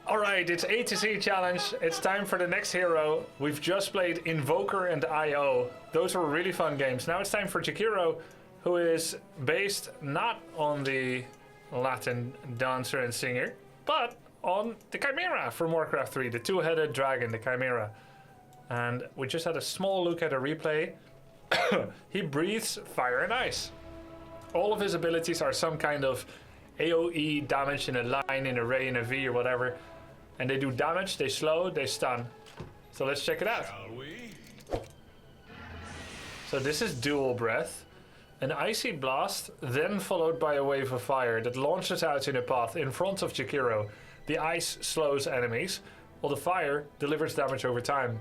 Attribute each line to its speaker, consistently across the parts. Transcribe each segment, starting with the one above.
Speaker 1: Alright, it's A to Z challenge. It's time for the next hero. We've just played Invoker and IO. Those were really fun games. Now it's time for Jakiro, who is based not on the Latin dancer and singer, but on the Chimaera from Warcraft 3, the two-headed dragon, the Chimaera. And we just had a small look at a replay. He breathes fire and ice. All of his abilities are some kind of AoE damage in a line, in a ray, in a V or whatever. And they do damage, they slow, they stun. So let's check it out. So this is dual breath. An icy blast, then followed by a wave of fire that launches out in a path in front of Jakiro. The ice slows enemies, while the fire delivers damage over time.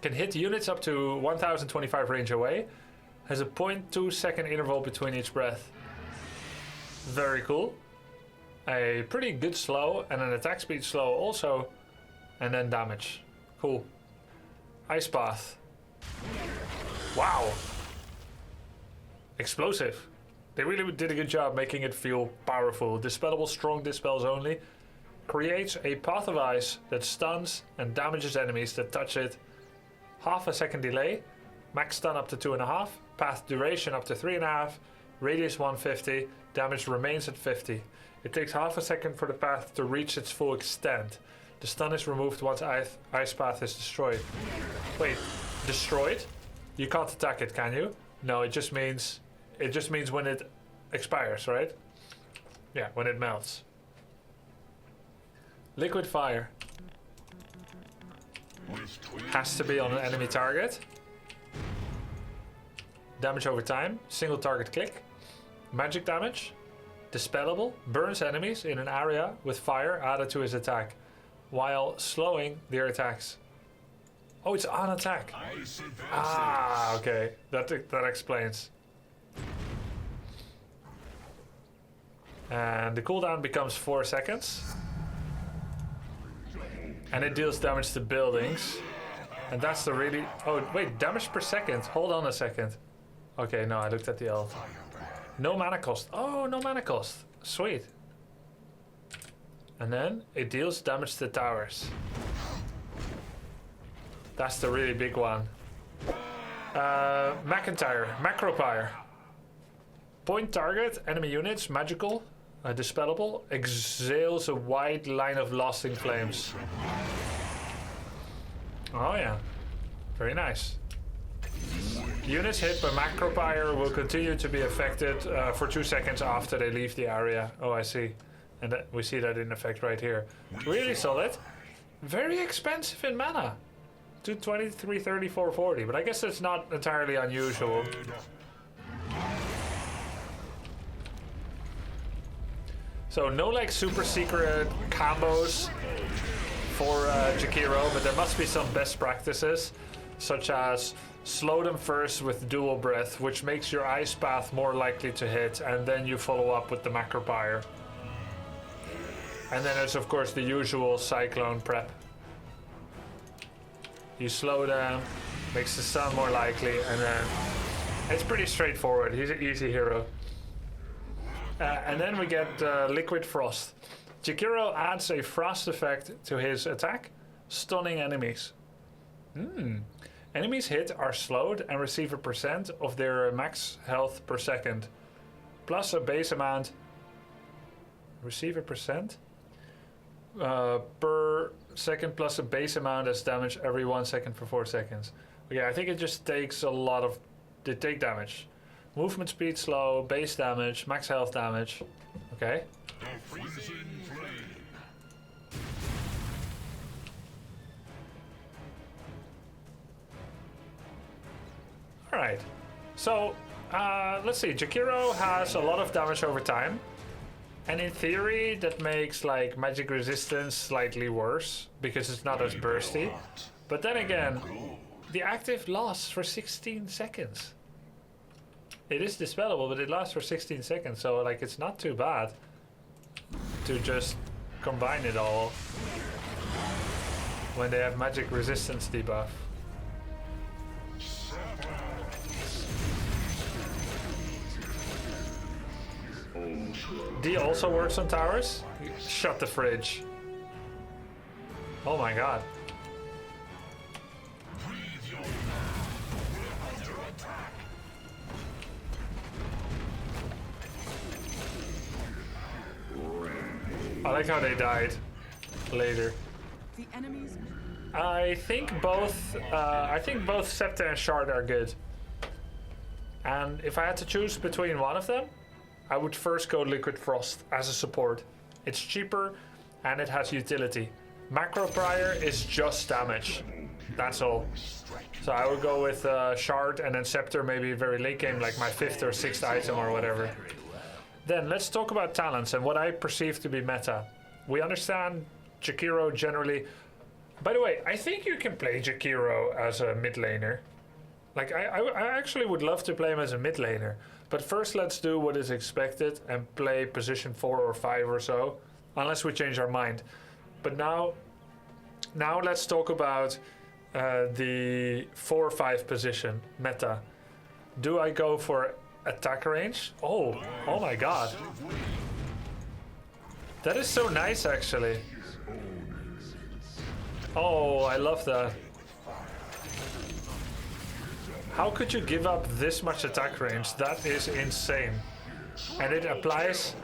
Speaker 1: Can hit units up to 1025 range away. Has a 0.2 second interval between each breath. Very cool. A pretty good slow and an attack speed slow also. And then damage. Cool. Ice path. Wow. Explosive. They really did a good job making it feel powerful. Dispellable strong dispels only. Creates a path of ice that stuns and damages enemies that touch it. Half a second delay. Max stun up to 2.5. Path duration up to 3.5. Radius 150. Damage remains at 50. It takes half a second for the path to reach its full extent. The stun is removed once ice path is destroyed. Wait, destroyed? You can't attack it, can you? No, it just means when it expires, right? Yeah, when it melts. Liquid fire. Has to be on an enemy target. Damage over time. Single target click. Magic damage. Dispellable. Burns enemies in an area with fire added to his attack, while slowing their attacks. Oh, it's on attack. Ah, okay. That explains. And the cooldown becomes 4 seconds. And it deals damage to buildings. And that's the really... Oh, wait, damage per second. Hold on a second. Okay, no, I looked at the ult. No mana cost. Oh, no mana cost. Sweet. And then it deals damage to towers. That's the really big one. McIntyre. Macropyre. Point target, enemy units, magical, dispellable, exhales a wide line of lasting flames. Oh yeah. Very nice. Units hit by Macropyre will continue to be affected for 2 seconds after they leave the area. Oh, I see. And we see that in effect right here. Really solid. Very expensive in mana. 220, 330, 440. But I guess that's not entirely unusual. So no like super secret combos for Jakiro, but there must be some best practices, such as slow them first with dual breath, which makes your ice path more likely to hit, and then you follow up with the Macropyre. And then there's of course the usual cyclone prep. You slow them, makes the stun more likely, and then it's pretty straightforward. He's an easy hero. And then we get Liquid Frost. Jakiro adds a frost effect to his attack, stunning enemies. Enemies hit are slowed and receive a percent of their max health per second, plus a base amount. Receive a percent per second plus a base amount as damage every 1 second for 4 seconds. Okay, I think it just takes a lot of... They take damage. Movement speed slow, base damage, max health damage. Okay. Alright. So, let's see. Jakiro has a lot of damage over time. And in theory, that makes like magic resistance slightly worse because it's not as bursty. But then again, the active lasts for 16 seconds. It is dispellable, but it lasts for 16 seconds, so like it's not too bad to just combine it all when they have magic resistance debuff. D also works on towers. Shut the fridge. Oh my god. I like how they died later.
Speaker 2: The enemies.
Speaker 1: I think both Scepter and Shard are good. And if I had to choose between one of them, I would first go Liquid Frost as a support. It's cheaper and it has utility. Macro Prior is just damage. That's all. So I would go with Shard and then Scepter maybe very late game, like my 5th or 6th item or whatever. Then let's talk about talents and what I perceive to be meta. We understand Jakiro generally. By the way, I think you can play Jakiro as a mid laner. Like, I actually would love to play him as a mid laner. But first let's do what is expected and play position 4 or 5 or so. Unless we change our mind. But now let's talk about the 4 or 5 position meta. Do I go for attack range? Oh my god. That is so nice actually. Oh, I love that. How could you give up this much attack range? That is insane. And it applies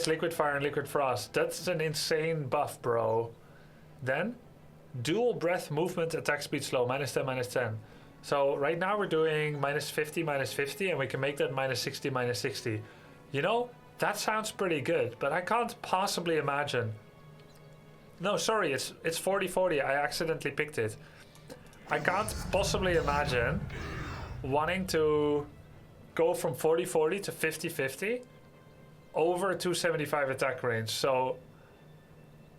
Speaker 1: Liquid Fire and Liquid Frost. That's an insane buff, bro. Then, dual breath movement attack speed slow, -10, -10. So right now we're doing -50, -50, and we can make that -60, -60. You know, that sounds pretty good, but I can't possibly imagine. No, sorry, it's 40-40. I accidentally picked it. I can't possibly imagine wanting to go from 40-40 to 50-50 over 275 attack range. So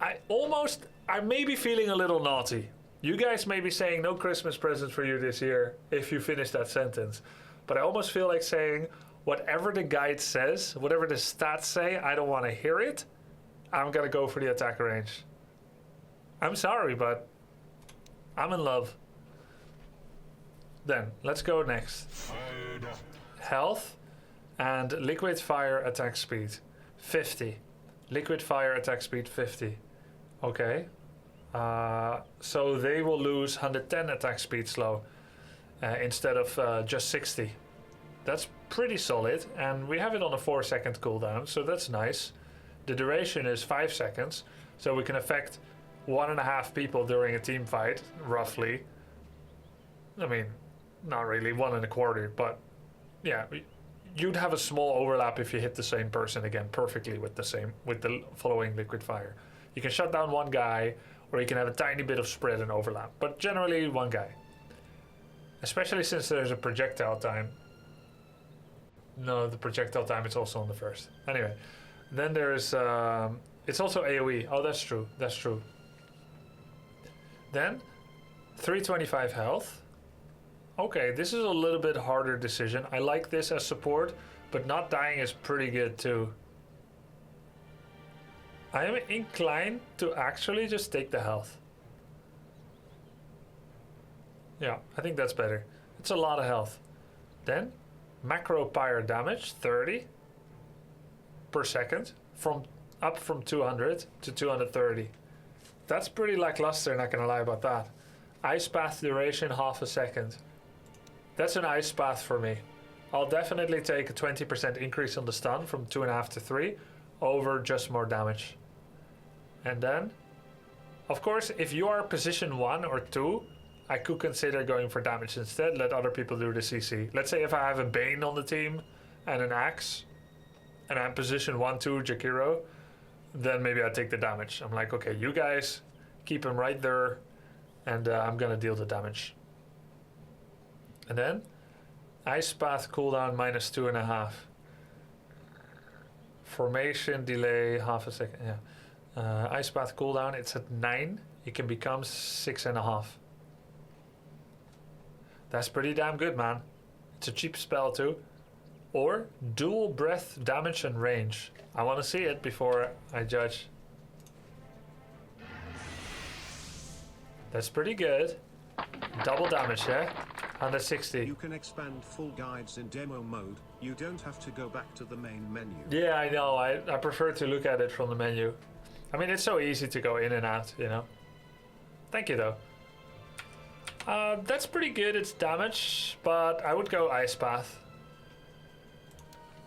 Speaker 1: I may be feeling a little naughty. You guys may be saying no Christmas presents for you this year if you finish that sentence. But I almost feel like saying whatever the guide says, whatever the stats say, I don't want to hear it. I'm going to go for the attack range. I'm sorry, but I'm in love. Then, let's go next. Health and Liquid Fire attack speed, 50. Liquid Fire attack speed, 50. Okay. So they will lose 110 attack speed slow instead of just 60. That's pretty solid, and we have it on a 4-second cooldown, so that's nice. The duration is 5 seconds, so we can affect 1.5 people during a team fight, roughly. I mean, not really 1.25, but yeah, you'd have a small overlap if you hit the same person again perfectly with the following Liquid Fire. You can shut down one guy, or you can have a tiny bit of spread and overlap, but generally one guy. Especially since there's a projectile time. No, the projectile time is also on the first. Anyway, then there's it's also AoE. Oh, that's true. That's true. Then 325 health. Okay, this is a little bit harder decision. I like this as support, but not dying is pretty good too. I am inclined to actually just take the health. Yeah, I think that's better. It's a lot of health. Then macro pyre damage, 30 per second, up from 200 to 230. That's pretty lackluster, not gonna lie about that. Ice path duration, half a second. That's an ice path for me. I'll definitely take a 20% increase on the stun from 2.5 to 3 over just more damage. And then, of course, if you are position 1 or 2, I could consider going for damage instead, let other people do the CC. Let's say if I have a Bane on the team and an Axe, and I'm position 1, 2, Jakiro, then maybe I take the damage. I'm like, okay, you guys keep him right there, and I'm gonna deal the damage. And then, Ice Path cooldown -2.5. Formation delay, half a second, yeah. Ice Path cooldown, it's at 9. It can become 6.5. That's pretty damn good, man. It's a cheap spell too. Or dual breath damage and range. I want to see it before I judge. That's pretty good. Double damage, yeah? 160.
Speaker 3: You can expand full guides in demo mode. You don't have to go back to the main menu.
Speaker 1: Yeah, I know. I prefer to look at it from the menu. I mean, it's so easy to go in and out, you know. Thank you, though. That's pretty good, it's damage, but I would go Ice Path.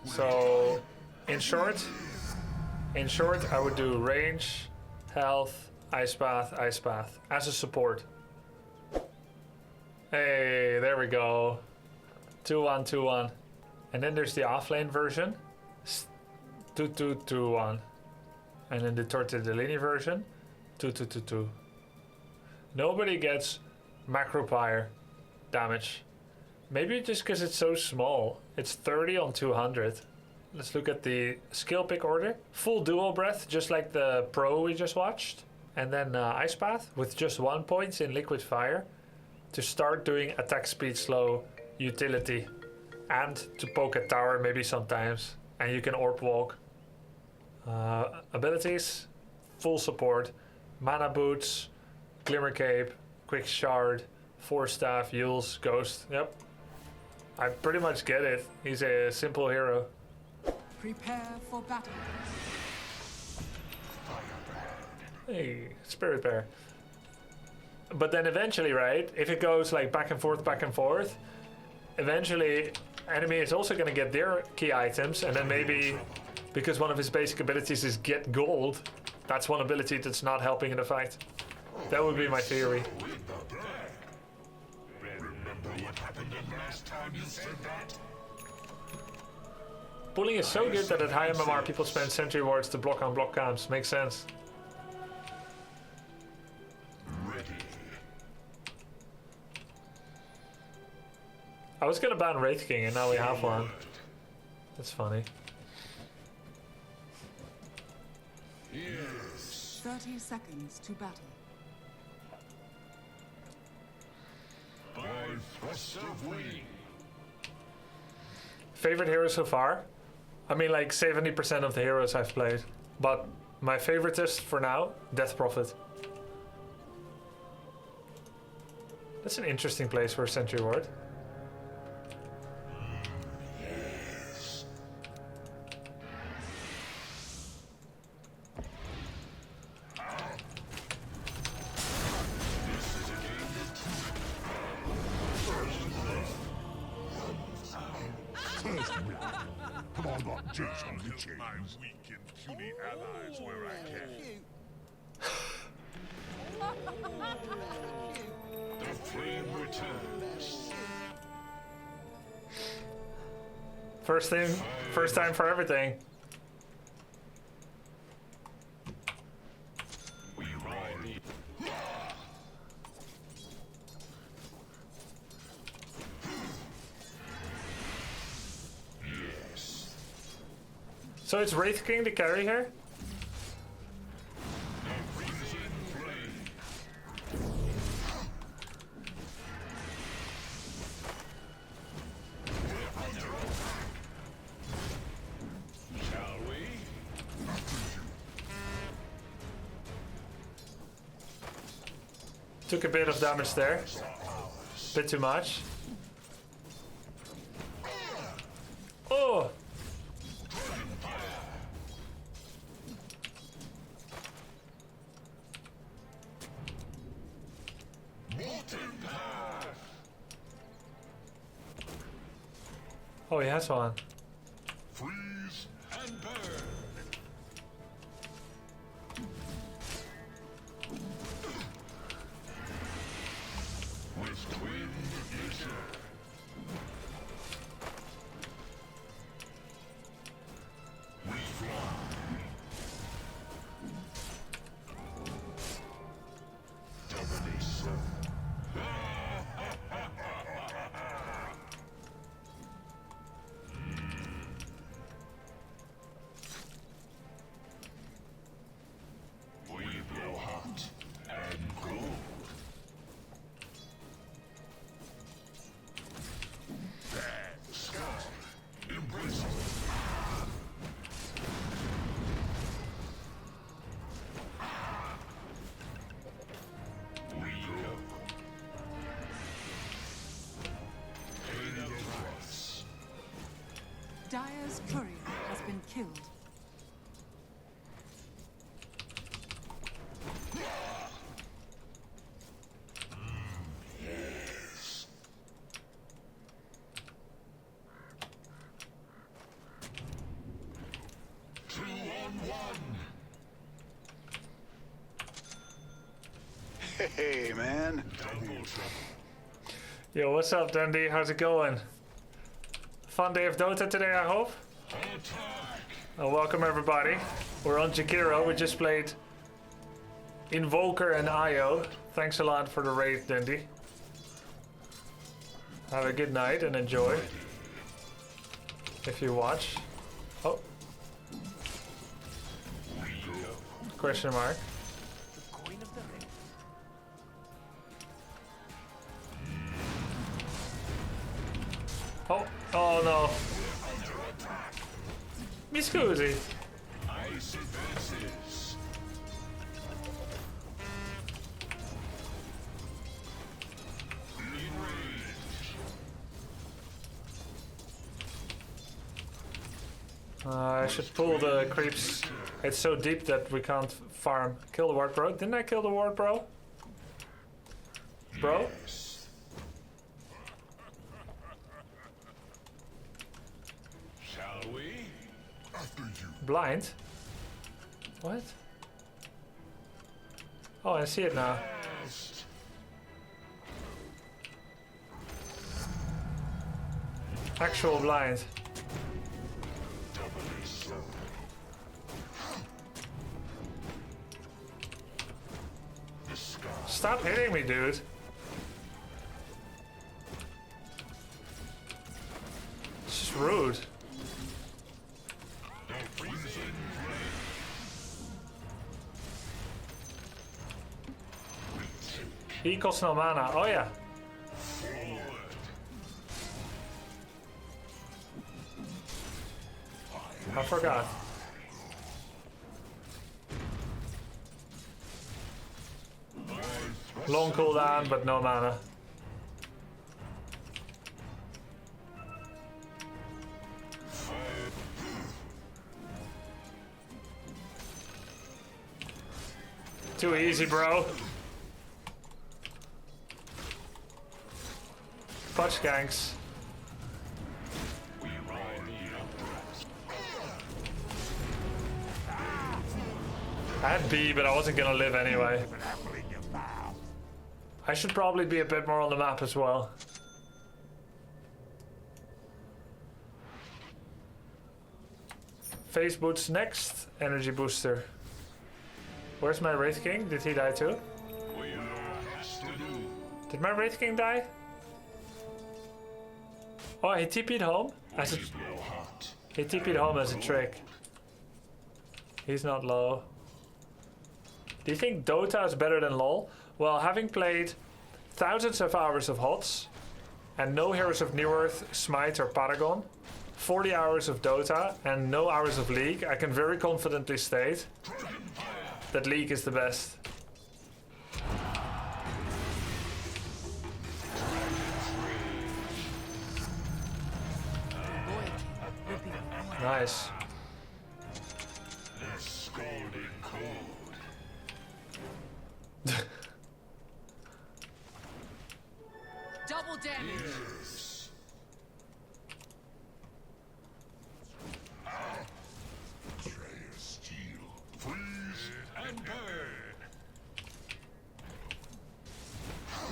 Speaker 1: So, in short, I would do range, health, Ice Path, as a support. Hey, there we go. 2-1, 2-1. And then there's the offlane version. 2-2-2-1. And then the Tortellini version. 2-2-2-2. Nobody gets Macropire damage. Maybe just because it's so small. It's 30 on 200. Let's look at the skill pick order. Full dual breath, just like the pro we just watched. And then Ice Path with just 1 point in liquid fire to start doing attack speed slow utility and to poke a tower maybe sometimes. And you can orb walk. Abilities, full support, mana boots, glimmer cape, quick shard, force staff, Yules, ghost. Yep, I pretty much get it. He's a simple hero.
Speaker 2: Prepare for battle.
Speaker 1: Hey, Spirit Bear. But then eventually, right, if it goes like back and forth, eventually enemy is also going to get their key items, and then maybe because one of his basic abilities is get gold, that's one ability that's not helping in the fight. That would be my theory. Pulling is so good that at high MMR people spend sentry wards to block on block camps. Makes sense. I was gonna ban Wraith King and now we have one. That's funny.
Speaker 2: 30 seconds to battle.
Speaker 1: Favorite hero so far? I mean, like 70% of the heroes I've played. But my favoritist for now, Death Prophet. That's an interesting place for a sentry ward.
Speaker 4: My weak and puny allies where I can. The flame returns.
Speaker 1: First time for everything.
Speaker 4: We ride. Yes.
Speaker 1: So it's Wraith King the carry here?
Speaker 4: Shall we?
Speaker 1: Took a bit of damage there. Bit too much. Oh! Oh, he has one.
Speaker 4: Freeze and burn. With twin ignition. We fly. Domination. We blow hot and cold. Bad sky. Embrace it. We go. Pay the price.
Speaker 2: Dire's courier has been killed.
Speaker 5: Hey, man.
Speaker 1: Yo, what's up, Dundee? How's it going? Fun day of Dota today, I hope. Welcome everybody. We're on Jakiro. We just played Invoker and Io. Thanks a lot for the raid, Dundee. Have a good night and enjoy. If you watch. Oh. Question mark. Oh, oh no. Mi scusi. I should pull the creeps. It's so deep that we can't farm. Kill the ward, bro. Didn't I kill the ward, bro? Bro?
Speaker 4: Shall we? After you.
Speaker 1: Blind? What? Oh, I see it now. Actual blind. Stop hitting me, dude. It's just rude. He costs no mana. Oh yeah. I forgot. Long cooldown, but no mana. Too easy, bro. Punch ganks. I had B, but I wasn't gonna live anyway. I should probably be a bit more on the map as well. Phase boots next. Energy booster. Where's my Wraith King? Did he die too? Did my Wraith King die? Oh, he TP'd home? As a, he TP'd home as a trick. He's not low. Do you think Dota is better than LoL? Well, having played thousands of hours of HOTS and no Heroes of New Earth, Smite or Paragon, 40 hours of Dota and no hours of League, I can very confidently state that League is the best. Nice.
Speaker 2: Double damage.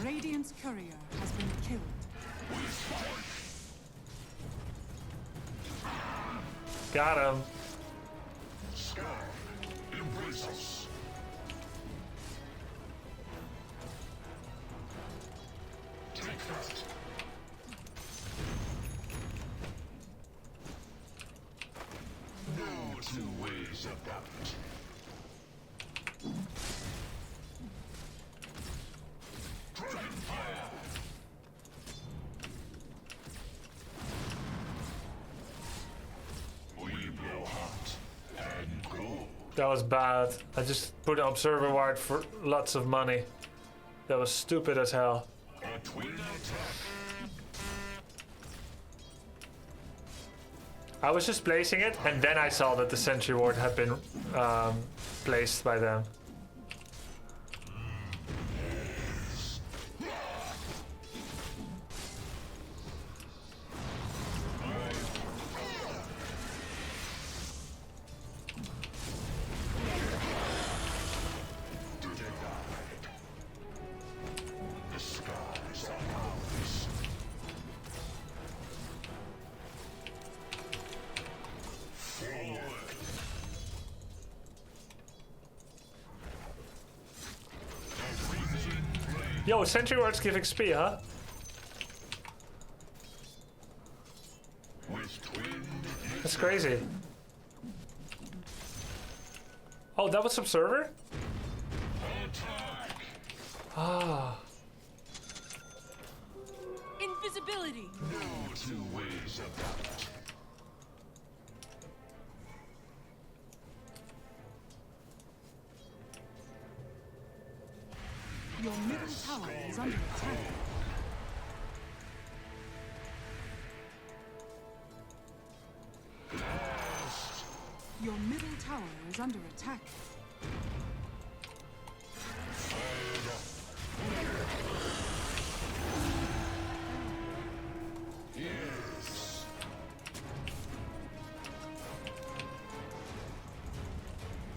Speaker 2: Radiant's courier has been killed.
Speaker 1: Got him. That was bad. I just put an observer ward for lots of money. That was stupid as hell. I was just placing it, and then I saw that the sentry ward had been placed by them. Yo, sentry wards give XP, huh? That's crazy. Oh, that was observer? Ah.
Speaker 2: Invisibility.
Speaker 4: No two ways about it.
Speaker 2: Your middle tower is under attack. Your middle tower is under attack.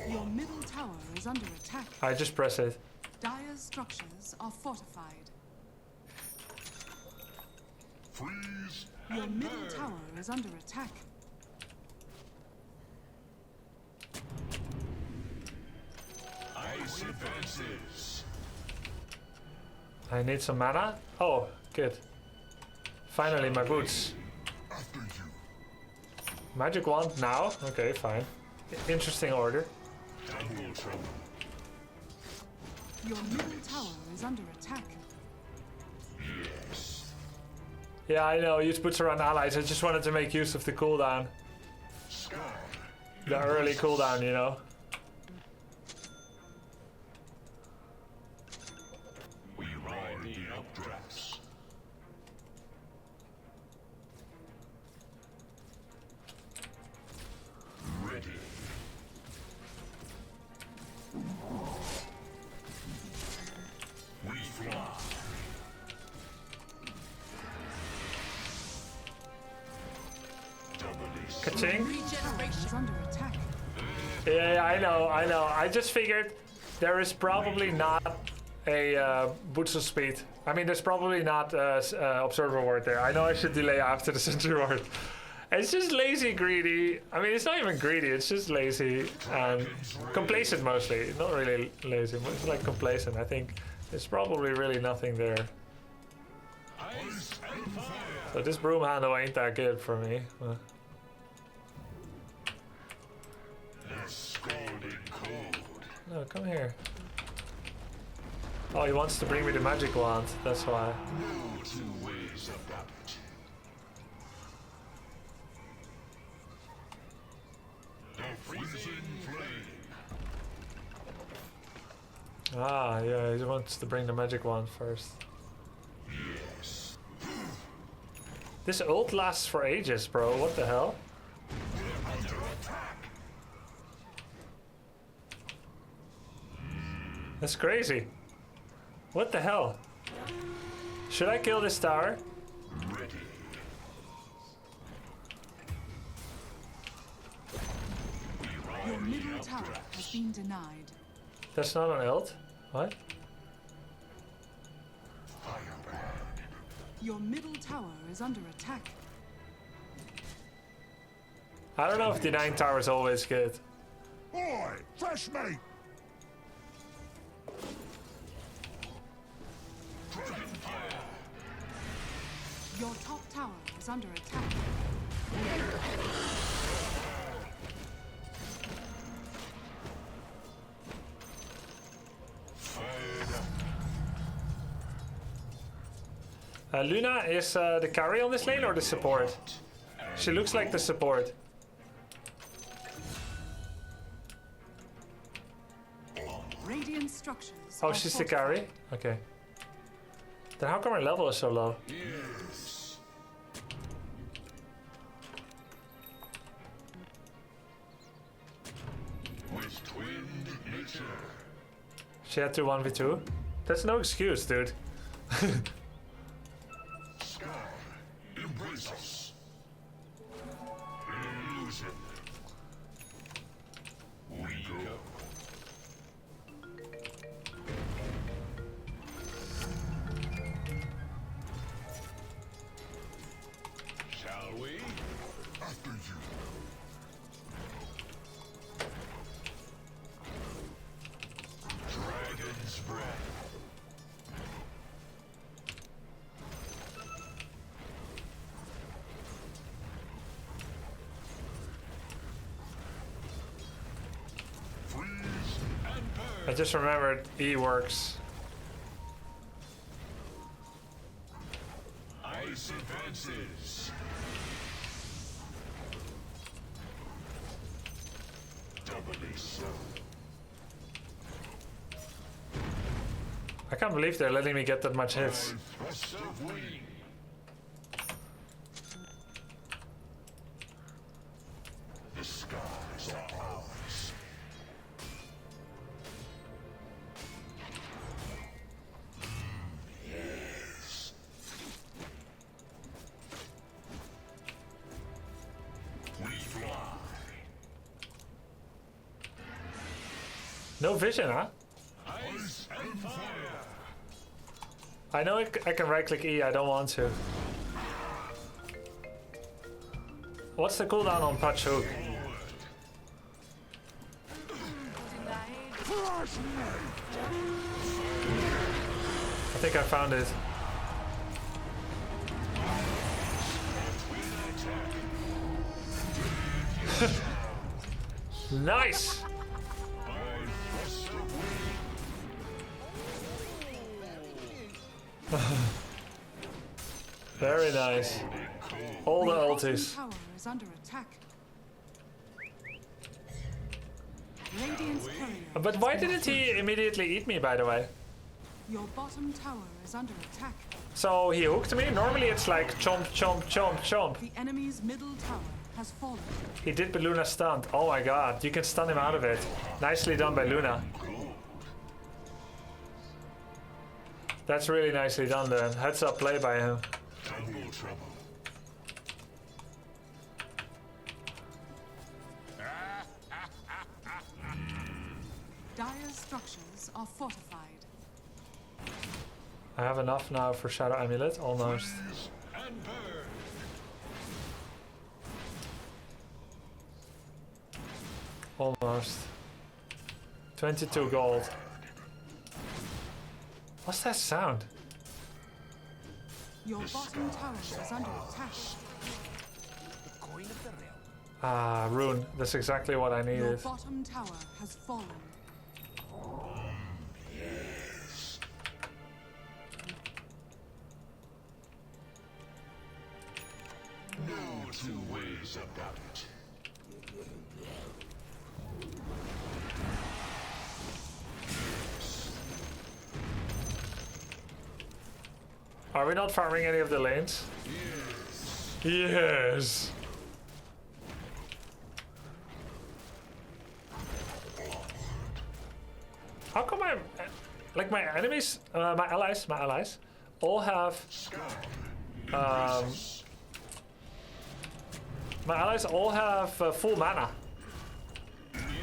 Speaker 2: Your middle tower is under attack.
Speaker 1: I just press it.
Speaker 2: Dire's structures are fortified.
Speaker 4: Freeze.
Speaker 2: Your middle tower is under attack.
Speaker 4: Ice advances.
Speaker 1: I need some mana. Oh, good. Finally, my boots.
Speaker 4: After you.
Speaker 1: Magic wand now? Okay, fine. Interesting order.
Speaker 4: Double trouble.
Speaker 2: Your middle tower is under attack.
Speaker 4: Yes.
Speaker 1: Yeah, I know. Use boots around allies. I just wanted to make use of the cooldown.
Speaker 4: Sky.
Speaker 1: The early cooldown, you know.
Speaker 4: We ride the updrafts. Ready. We fly.
Speaker 1: Ka-ching.
Speaker 2: Regeneration is under attack.
Speaker 1: Yeah, I know. I just figured there is probably not a boots of speed. I mean, there's probably not observer ward there. I know I should delay after the sentry ward. It's just lazy, greedy. I mean, it's not even greedy. It's just lazy and complacent mostly. Not really lazy. It's like complacent. I think there's probably really nothing there.
Speaker 4: Ice and fire.
Speaker 1: So this broom handle ain't that good for me.
Speaker 4: The scalding cold.
Speaker 1: No, come here. Oh, he wants to bring me the magic wand. That's why.
Speaker 4: No two ways about it. The freezing flame.
Speaker 1: Ah, yeah, he wants to bring the magic wand first.
Speaker 4: Yes.
Speaker 1: This ult lasts for ages, bro. What the hell?
Speaker 4: We're under attack.
Speaker 1: That's crazy. What the hell? Should I kill this tower?
Speaker 4: Ready.
Speaker 2: Your middle tower has been denied.
Speaker 1: That's not an ult. What?
Speaker 4: Firebird.
Speaker 2: Your middle tower is under attack.
Speaker 1: I don't know if denying tower is always good.
Speaker 4: Boy, fresh meat.
Speaker 2: Your top tower is under attack.
Speaker 1: Luna is the carry on this lane or the support? She looks like the support.
Speaker 2: Radiant structures.
Speaker 1: Oh,
Speaker 2: are
Speaker 1: she's the
Speaker 2: fortified.
Speaker 1: carry? Okay. Then how come her level is so low?
Speaker 4: Yes. With twinned nature.
Speaker 1: She had to 1v2? That's no excuse, dude.
Speaker 4: Sky, embrace us. Illusion. We go. Shall we? After you. Dragon's breath.
Speaker 1: I just remembered E works.
Speaker 4: Ice advances. Doubly so.
Speaker 1: I can't believe they're letting me get that much hits.
Speaker 4: Thrust of wing. The skies are ours. Yes. We fly.
Speaker 1: No vision, huh?
Speaker 4: Ice and fire.
Speaker 1: I know I can right click E, I don't want to. What's the cooldown on Punch Hook? I think I found it. Nice! Very nice. All the ultis.
Speaker 2: Tower is under attack. Radiant's courier.
Speaker 1: But why didn't he immediately eat me, by the way?
Speaker 2: Your bottom tower is under attack.
Speaker 1: So he hooked me? Normally it's like chomp, chomp, chomp, chomp.
Speaker 2: The enemy's middle tower has fallen.
Speaker 1: He did, but Luna stunned. Oh my god, you can stun him out of it. Nicely done by Luna. That's really nicely done then. Heads up play by him.
Speaker 4: Double trouble.
Speaker 2: Dire structures are fortified.
Speaker 1: I have enough now for Shadow Amulet, almost.
Speaker 4: And burn.
Speaker 1: Almost. 22 gold. What's that sound?
Speaker 2: Your bottom tower is under attack.
Speaker 1: Ah, rune. That's exactly what I
Speaker 2: Your
Speaker 1: needed.
Speaker 2: bottom tower has fallen.
Speaker 4: No two ways about it.
Speaker 1: Are we not farming any of the lanes? Yes. How come I'm like my enemies, my allies, all have my allies all have full mana,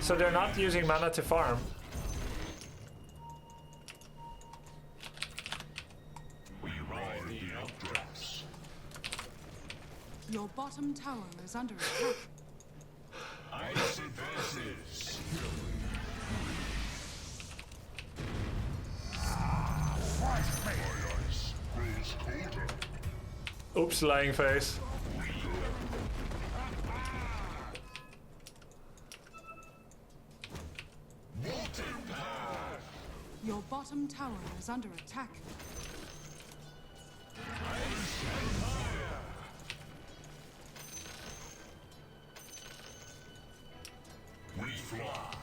Speaker 1: so they're not using mana to farm.
Speaker 4: We ride the updrafts.
Speaker 2: Your bottom tower is under attack.
Speaker 4: Ice advances. My ice grows colder.
Speaker 1: Oops, lying face.
Speaker 2: Your bottom tower is under attack.
Speaker 4: We fly.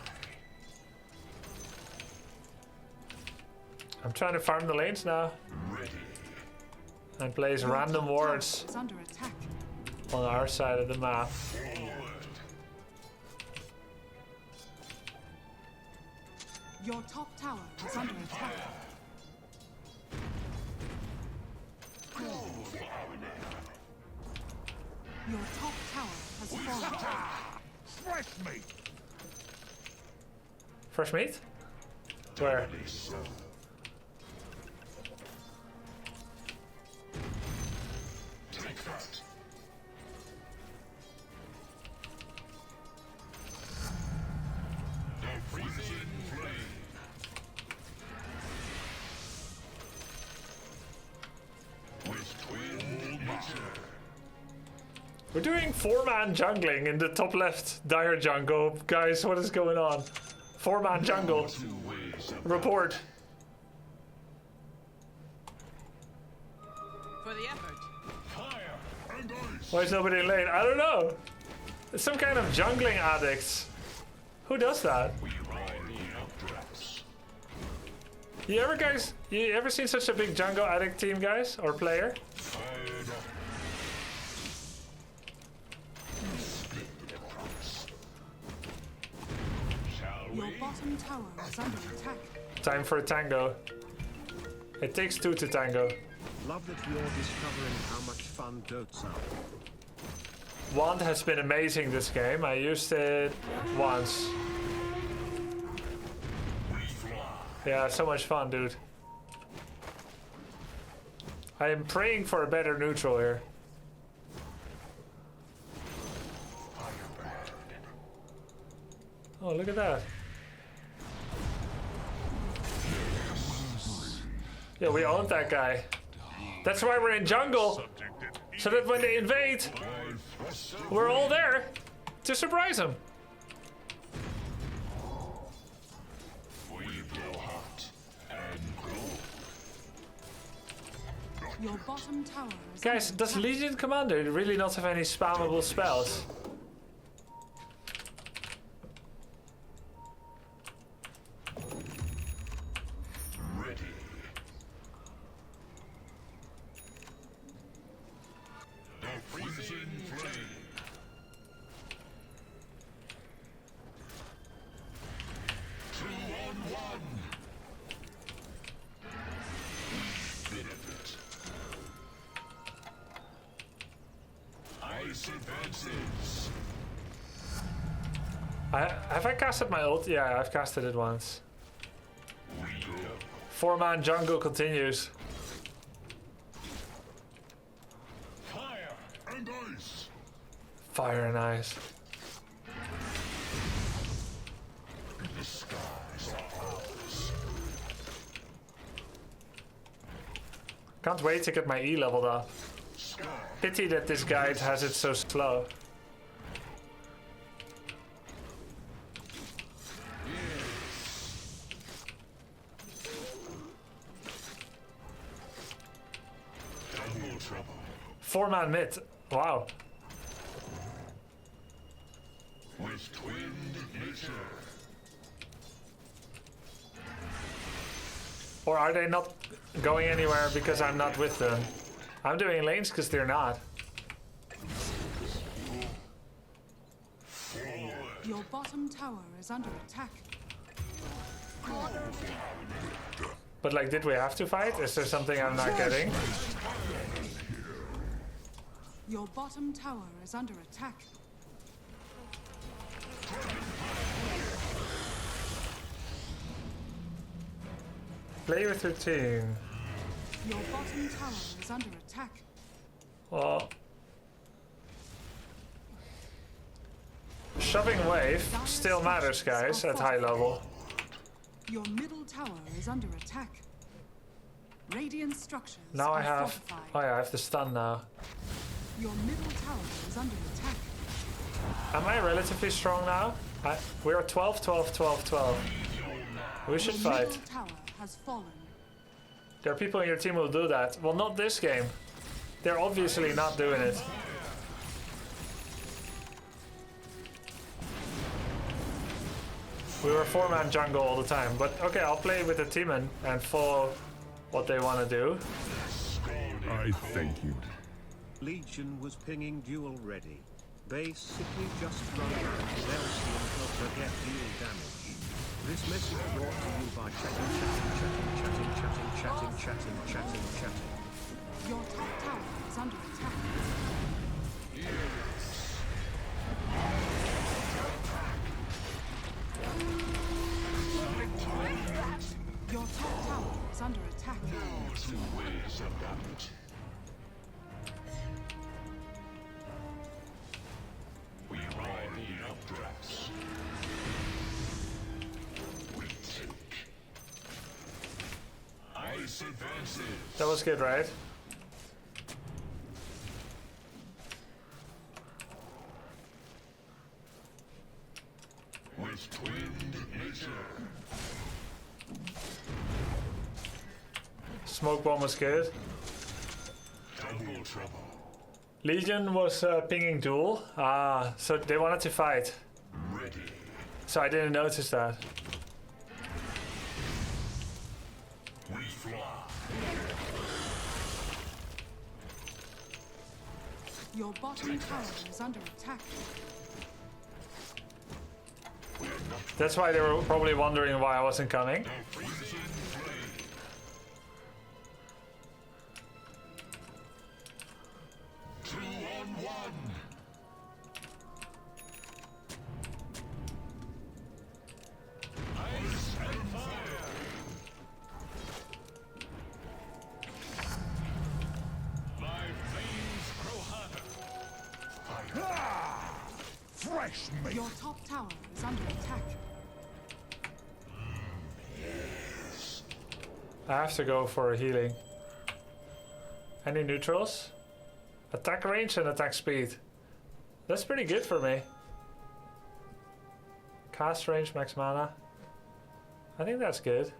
Speaker 1: I'm trying to farm the lanes now
Speaker 4: Ready.
Speaker 1: and place
Speaker 2: Your
Speaker 1: random
Speaker 2: top
Speaker 1: wards
Speaker 2: tower is under attack.
Speaker 1: on our side of the map.
Speaker 4: Forward.
Speaker 2: Your top tower is under attack. Your top tower has fallen.
Speaker 4: Fresh meat.
Speaker 1: Fresh meat? Where?
Speaker 4: So. Take that. The freezing flame. With twin nature.
Speaker 1: We're doing 4-man jungling in the top left dire jungle. Guys, what is going on? 4-man jungle.
Speaker 4: Two ways
Speaker 1: Report.
Speaker 2: For the effort.
Speaker 4: Fire and ice.
Speaker 1: Why is nobody in lane? I don't know. It's some kind of jungling addicts. Who does that?
Speaker 4: We ride the updrafts.
Speaker 1: You ever seen such a big jungle addict team, guys, or player?
Speaker 4: Fired up. Shall
Speaker 2: Your
Speaker 4: we?
Speaker 2: bottom tower is under attack.
Speaker 1: Time for a tango. It takes two to tango.
Speaker 3: Love that you're discovering how much fun Dots are.
Speaker 1: Wand has been amazing this game. I used it once. Yeah, so much fun, dude. I am praying for a better neutral here. Oh, look at that. Yeah, we owned that guy. That's why we're in jungle. So that when they invade, we're all there to surprise them.
Speaker 4: We blow hot and cool.
Speaker 2: Your bottom tower is
Speaker 1: Guys,
Speaker 2: under
Speaker 1: does
Speaker 2: attack.
Speaker 1: Legion Commander really not have any spammable spells?
Speaker 4: Ready. The freezing flame. Two on one. Benefit. Ice advances.
Speaker 1: Have I casted my ult? Yeah, I've casted it once.
Speaker 4: We go.
Speaker 1: 4-man jungle continues.
Speaker 4: Fire and ice.
Speaker 1: Fire and ice.
Speaker 4: The skies are ours.
Speaker 1: Can't wait to get my E leveled up.
Speaker 4: Sky.
Speaker 1: Pity that this guide has it so slow.
Speaker 4: Double trouble.
Speaker 1: 4-man mid. Wow.
Speaker 4: With twinned nature.
Speaker 1: Or are they not going anywhere because I'm not with them? I'm doing lanes because they're not.
Speaker 2: Your bottom tower is under attack.
Speaker 1: But like, did we have to fight? Is there something I'm not getting?
Speaker 2: Your bottom tower is under attack.
Speaker 1: Play with your team.
Speaker 2: Your bottom tower is under attack.
Speaker 1: Well, shoving wave still matters, guys, at high level.
Speaker 2: Your middle tower is under attack. Radiant structures
Speaker 1: Now
Speaker 2: are
Speaker 1: I have.
Speaker 2: fortified.
Speaker 1: Oh yeah, I have the stun now.
Speaker 2: Your middle tower is under attack.
Speaker 1: Am I relatively strong now? We are 12, 12, 12, 12. We should
Speaker 2: Your
Speaker 1: fight.
Speaker 2: middle tower has fallen.
Speaker 1: There are people in your team who will do that. Well, not this game. They're obviously not doing it. We were 4-man jungle all the time, but okay, I'll play with the team and follow what they want to do.
Speaker 5: I thank you.
Speaker 3: Legion was pinging duel ready. Basically just run around Elsie and help her get deal damage. This message brought to you by chatting.
Speaker 2: Your top tower is under attack. Your top tower is under attack.
Speaker 4: Two ways about. We ride the updrafts. We take. Ice advances.
Speaker 1: That was good, right?
Speaker 4: With twinned nature.
Speaker 1: Smoke bomb was good.
Speaker 4: Double trouble.
Speaker 1: Legion was pinging duel. So they wanted to fight.
Speaker 4: Ready.
Speaker 1: So I didn't notice that.
Speaker 4: We fly.
Speaker 2: Your bottom tower is under attack.
Speaker 1: That's why they were probably wondering why I wasn't coming.
Speaker 4: Freezing flame. Two on one. Ice and fire. My veins grow hotter.
Speaker 5: Fresh meat.
Speaker 2: Your top tower is under attack.
Speaker 1: I have to go for a healing. Any neutrals? Attack range and attack speed. That's pretty good for me. Cast range, max mana. I think that's good.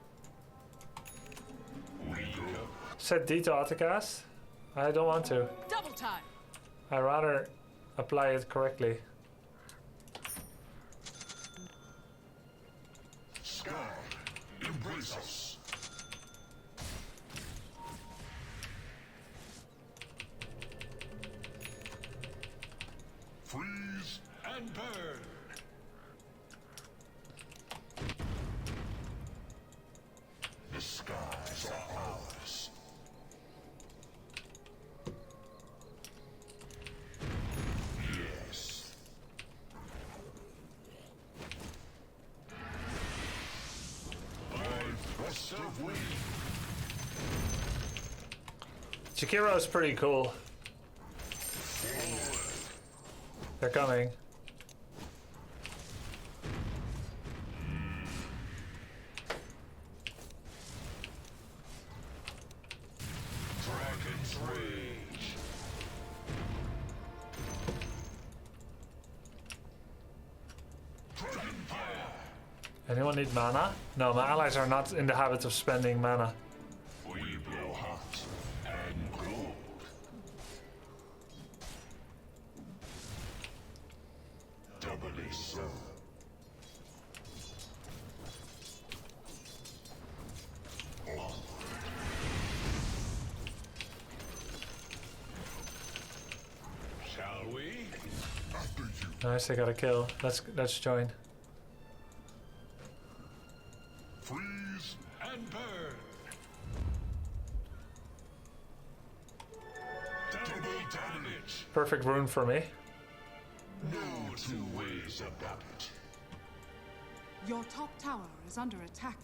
Speaker 1: Set D to autocast. I don't want to.
Speaker 2: Double time.
Speaker 1: I'd rather apply it correctly.
Speaker 4: Sky, embrace us. Freeze and burn. The skies are ours. Yes. By thrust of wind.
Speaker 1: Jakiro is pretty cool. They're coming.
Speaker 4: Dragon's rage. Dragon fire.
Speaker 1: Anyone need mana? No, my allies are not in the habit of spending mana.
Speaker 4: We blow hot and cold. Doubly so. Shall we?
Speaker 5: After you.
Speaker 1: Nice, I got a kill. Let's join.
Speaker 4: Freeze and burn. Double damage.
Speaker 1: Perfect rune for me.
Speaker 4: No two ways about it.
Speaker 2: Your top tower is under attack.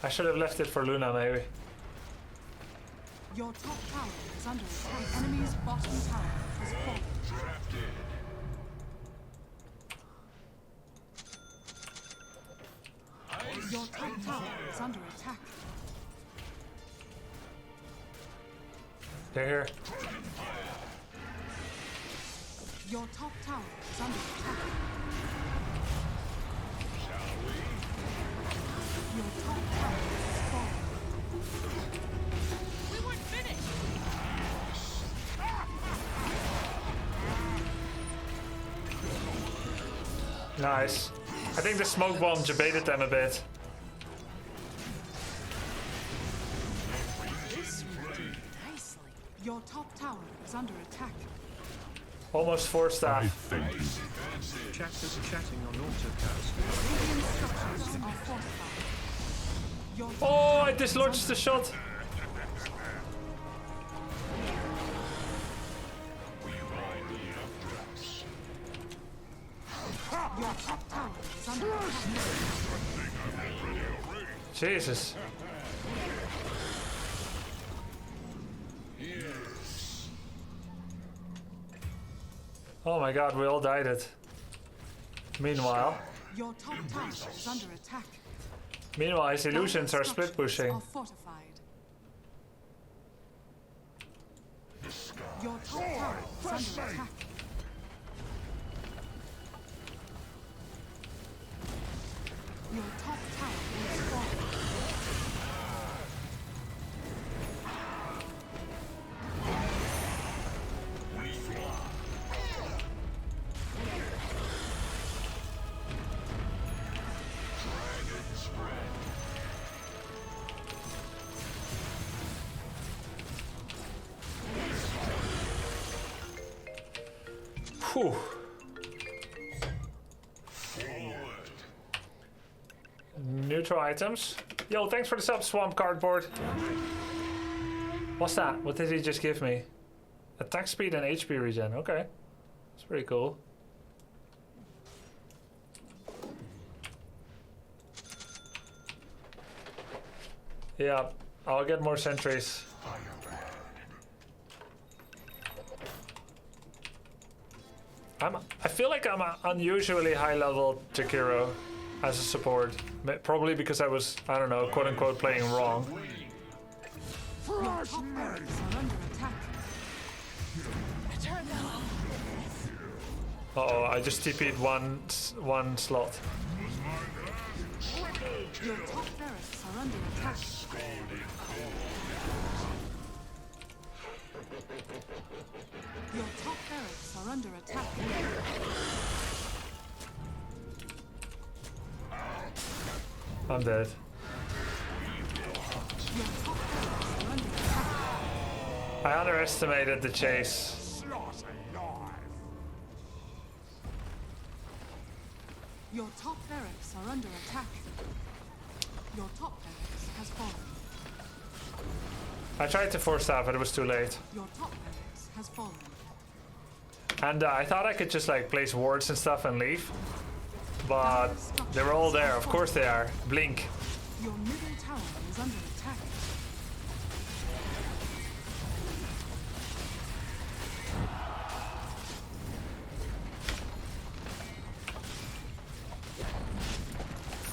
Speaker 1: I should have left it for Luna, maybe.
Speaker 2: Your top tower is under attack. Enemy's bottom tower has fallen.
Speaker 4: Drafted.
Speaker 2: Your top tower is under attack.
Speaker 1: They're here.
Speaker 2: Your top tower is under attack.
Speaker 4: Shall we?
Speaker 2: Your top tower has fallen. We weren't finished.
Speaker 1: Nice. I think the smoke bomb debated them a bit.
Speaker 2: Your top tower is under attack.
Speaker 1: Almost 4
Speaker 5: I
Speaker 1: staff.
Speaker 5: thank you.
Speaker 3: Chat is chatting on autocast.
Speaker 2: Radiant structures are fortified. Your top
Speaker 1: Oh,
Speaker 2: tower
Speaker 1: I
Speaker 2: is
Speaker 1: dislodged the shot.
Speaker 4: We ride the updrafts.
Speaker 2: Your top tower is under attack.
Speaker 1: Jesus.
Speaker 4: Yes.
Speaker 1: Oh my god, we all died it. Meanwhile,
Speaker 2: Your top tower is under attack.
Speaker 1: his illusions are split
Speaker 2: Structures
Speaker 1: pushing.
Speaker 2: are fortified. Your top tower is under attack. Your top tower is fallen.
Speaker 1: Whew. Neutral items. Yo, thanks for the sub, Swamp Cardboard. What's that? What did he just give me? Attack speed and HP regen. Okay. That's pretty cool. Yeah, I'll get more sentries. I feel like I'm an unusually high level Jakiro as a support. Probably because I was, I don't know, quote unquote playing wrong.
Speaker 2: Your top barracks are under attack.
Speaker 1: Uh-oh, I just TP'd one slot.
Speaker 2: Your top barracks are under attack. Your top barracks are under attack.
Speaker 1: I'm dead.
Speaker 2: Your top barracks are under attack.
Speaker 1: I underestimated the chase.
Speaker 2: Your top barracks are under attack. Your top barracks has fallen.
Speaker 1: I tried to force that, but it was too late.
Speaker 2: Your top barracks has fallen.
Speaker 1: And I thought I could just like place wards and stuff and leave. But they were all there. Of course they are. Blink.
Speaker 2: Your middle tower is under attack.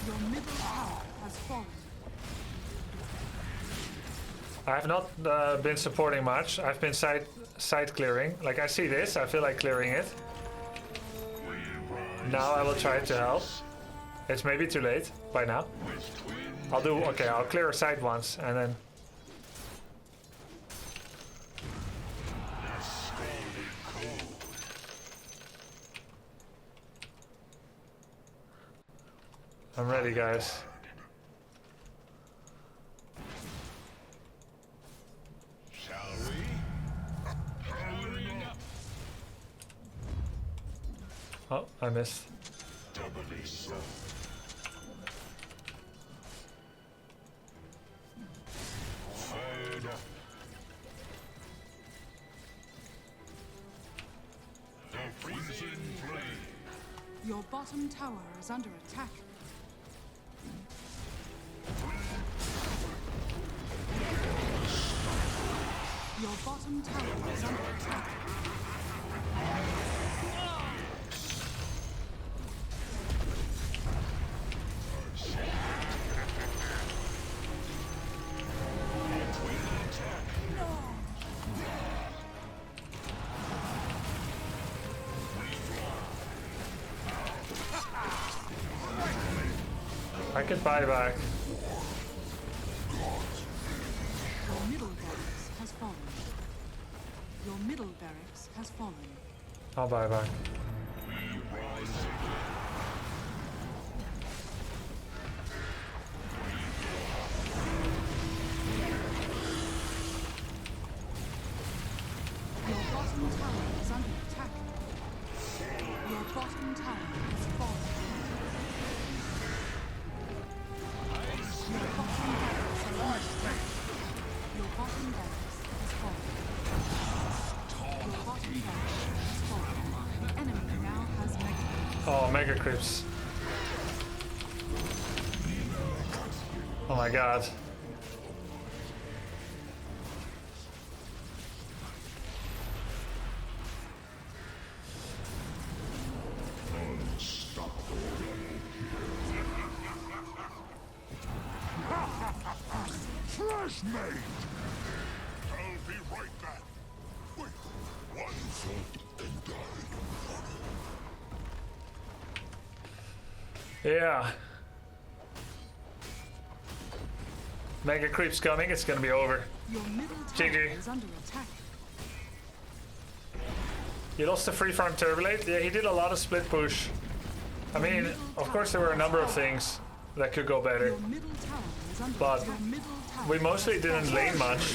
Speaker 2: Your middle tower has fallen.
Speaker 1: I have not been supporting much. I've been side clearing. Like I see this, I feel like clearing it. Now I will try to help. It's maybe too late by now. I'll clear a side once and then. I'm ready, guys. Oh, I missed.
Speaker 5: Doubly so. Fired up. The freezing flame.
Speaker 2: Your bottom tower is under attack. Your bottom tower is under attack.
Speaker 1: I can buy back.
Speaker 2: Your middle barracks has fallen. Your middle barracks has fallen.
Speaker 1: I'll buy back.
Speaker 2: Your bottom tower is under attack. Your bottom tower has fallen. Your bottom barracks are under attack. Your bottom barracks has fallen. Your bottom barracks has fallen. The enemy now has mega.
Speaker 1: Oh, mega creeps. Oh my god.
Speaker 5: Fresh made.
Speaker 4: I'll be right back. Wait, what?
Speaker 5: Fought and died.
Speaker 1: Yeah. Mega creeps coming, it's gonna be over.
Speaker 2: Your middle
Speaker 1: GG.
Speaker 2: tower is under attack.
Speaker 1: He lost the free farm Turbulate. Yeah, he did a lot of split push. I mean, of course there were a number of things that could go better.
Speaker 2: Your middle tower is under
Speaker 1: But
Speaker 2: Your middle tower
Speaker 1: we mostly
Speaker 2: has
Speaker 1: didn't
Speaker 2: fallen.
Speaker 1: lane much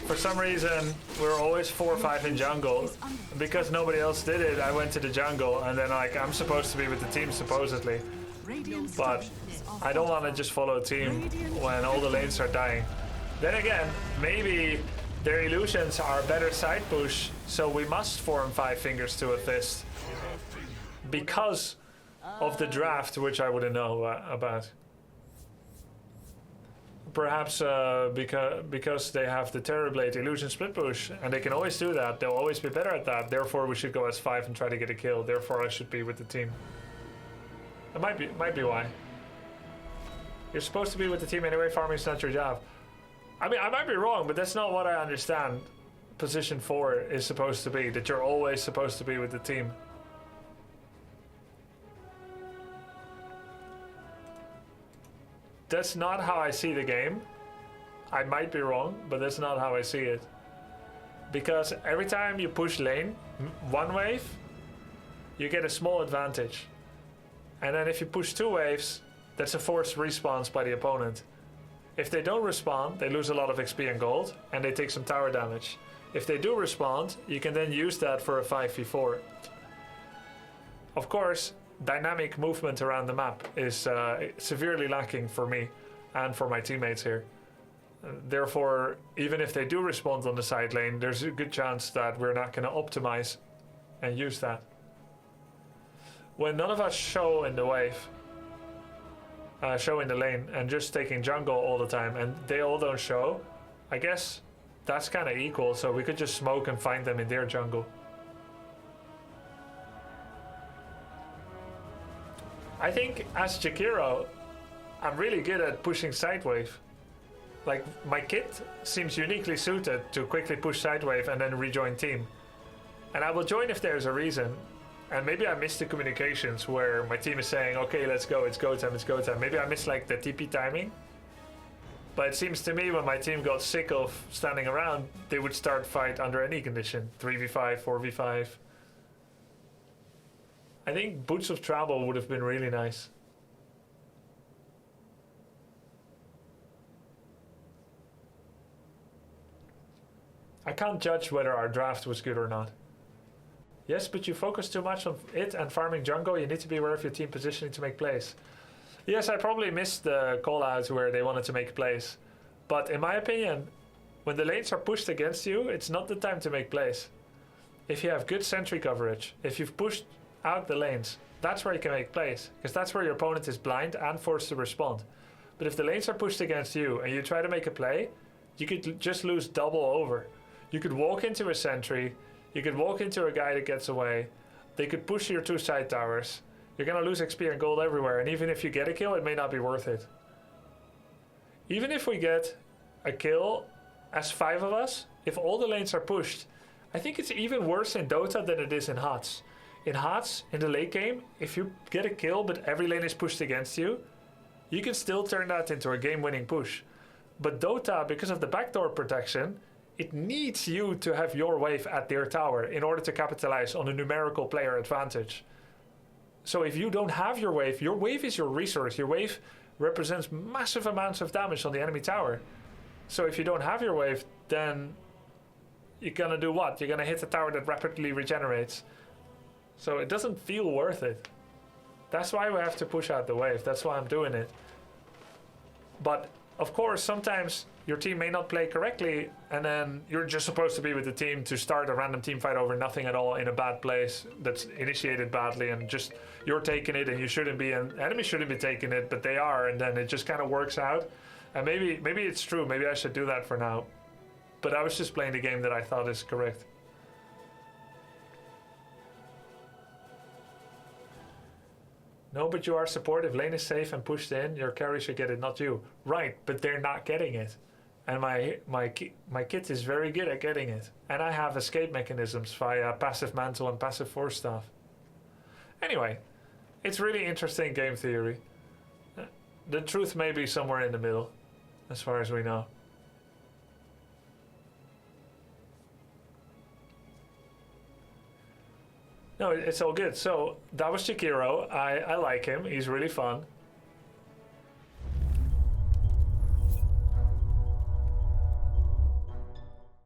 Speaker 1: for some reason, we're always 4 or 5 in jungle. Because nobody else did it, I went to the jungle, and then like I'm supposed to be with the team supposedly. But I don't want to just follow a team when all the lanes are dying. Then again, maybe their illusions are a better side push, so we must form 5 fingers to a fist. Because of the draft, which I wouldn't know about. Perhaps because they have the Terrorblade illusion split push, and they can always do that. They'll always be better at that. Therefore, we should go as 5 and try to get a kill. Therefore, I should be with the team. It might be why. You're supposed to be with the team anyway. Farming is not your job. I mean, I might be wrong, but that's not what I understand. Position 4 is supposed to be that you're always supposed to be with the team. That's not how I see the game. I might be wrong, but that's not how I see it. Because every time you push lane, one wave, you get a small advantage. And then if you push 2 waves, that's a forced response by the opponent. If they don't respond, they lose a lot of XP and gold, and they take some tower damage. If they do respond, you can then use that for a 5v4. Of course, dynamic movement around the map is severely lacking for me and for my teammates here. Therefore, even if they do respond on the side lane, there's a good chance that we're not going to optimize and use that. When none of us show in the wave, show in the lane, and just taking jungle all the time, and they all don't show, I guess that's kind of equal, so we could just smoke and find them in their jungle. I think as Jakiro, I'm really good at pushing side wave. Like, my kit seems uniquely suited to quickly push side wave and then rejoin team. And I will join if there's a reason. And maybe I missed the communications where my team is saying, okay, let's go, it's go time, it's go time. Maybe I missed like the TP timing. But it seems to me when my team got sick of standing around, they would start fight under any condition. 3v5, 4v5. I think Boots of Travel would have been really nice. I can't judge whether our draft was good or not. Yes, but you focus too much on it and farming jungle. You need to be aware of your team positioning to make plays. Yes, I probably missed the call-outs where they wanted to make plays. But in my opinion, when the lanes are pushed against you, it's not the time to make plays. If you have good sentry coverage, if you've pushed out the lanes, that's where you can make plays, because that's where your opponent is blind and forced to respond. But if the lanes are pushed against you and you try to make a play, you could just lose double over. You could walk into a sentry, you could walk into a guy that gets away, they could push your 2 side towers, you're going to lose XP and gold everywhere, and even if you get a kill, it may not be worth it. Even if we get a kill as 5 of us, if all the lanes are pushed, I think it's even worse in Dota than it is in HOTS. In HOTS, in the late game, if you get a kill but every lane is pushed against you, you can still turn that into a game-winning push. But Dota, because of the backdoor protection, it needs you to have your wave at their tower in order to capitalize on a numerical player advantage. So if you don't have your wave is your resource. Your wave represents massive amounts of damage on the enemy tower. So if you don't have your wave, then you're gonna do what? You're gonna hit a tower that rapidly regenerates. So it doesn't feel worth it. That's why we have to push out the wave. That's why I'm doing it. But of course, sometimes your team may not play correctly, and then you're just supposed to be with the team to start a random team fight over nothing at all in a bad place that's initiated badly, and just you're taking it and you shouldn't be, and enemies shouldn't be taking it, but they are, and then it just kind of works out. And maybe it's true. Maybe I should do that for now. But I was just playing the game that I thought is correct. No, but you are supportive. Lane is safe and pushed in. Your carry should get it, not you. Right, but they're not getting it. And my kit is very good at getting it. And I have escape mechanisms via passive mantle and passive force staff. Anyway, it's really interesting game theory. The truth may be somewhere in the middle, as far as we know. No, it's all good. So that was Jakiro. I like him. He's really fun.